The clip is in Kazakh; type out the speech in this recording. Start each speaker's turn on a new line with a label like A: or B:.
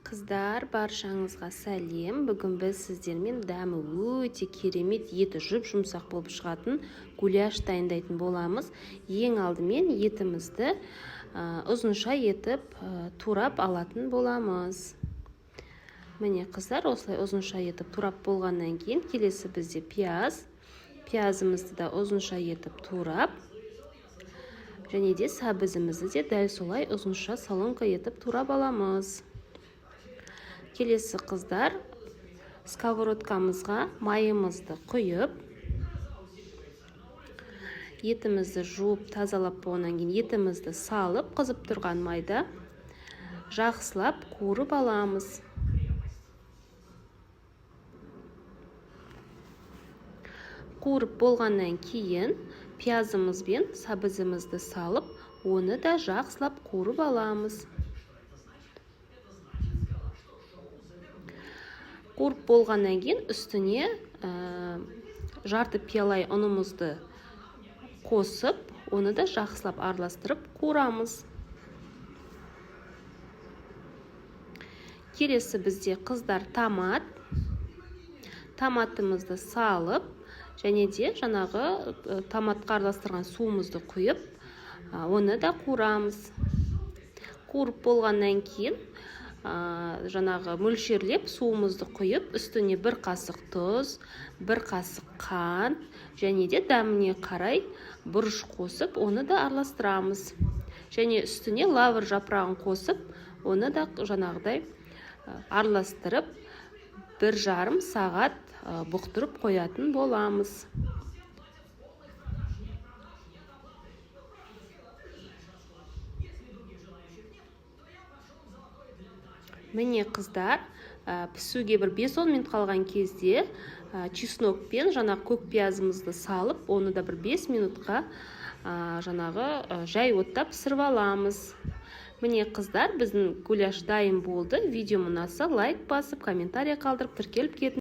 A: Қыздар, баршаңызға сәлем. Бүгін біз сіздермен дәмі өте керемет, еті жұп-жұмсақ болып шығатын гуляш дайындайтын боламыз. Ең алдымен етімізді ұзынша етіп турап алатын боламыз. Міне қыздар, осылай ұзынша етіп турап болғаннан кейін келесі бізде пиязымызды да ұзынша етіп турап, және де сәбізімізді де дәл солай ұзынша солонка етіп турап аламыз. Келесі қыздар, сковородкамызға майымызды құйып, етімізді жуып, тазалап болғаннан кейін етімізді салып, қызып тұрған майда жақсылап қуырып аламыз. Қуырып болғаннан кейін пиязымыз бен сәбізімізді салып, оны да жақсылап қуырып аламыз. Қуырып болғаннан кейін үстіне жарты пиалай ұнымызды қосып, оны да жақсылап араластырып қуырамыз. Келесі бізде қыздар томатымызды салып, және де жаңағы томатқа араластырған суымызды құйып, оны да қуырамыз. Қуырып болғаннан кейін жаңағы мөлшерлеп суымызды құйып, үстіне бір қасық тұз, бір қасық қант, және де дәміне қарай бұрыш қосып, оны да араластырамыз. Және үстіне лавр жапырағын қосып, оны да жаңағыдай араластырып, 1,5 сағат бұқтырып қоятын боламыз. Міне қыздар, пісуге бір 5-10 минут қалған кезде чеснок пен жаңағы көк пиязымызды салып, оны да бір 5 минутқа жаңағы жай отта пісіріп аламыз. Міне қыздар, біздің гуляш дайын болды. Видео ұнаса лайк басып, комментарий қалдырып, тіркеліп кетіңіз.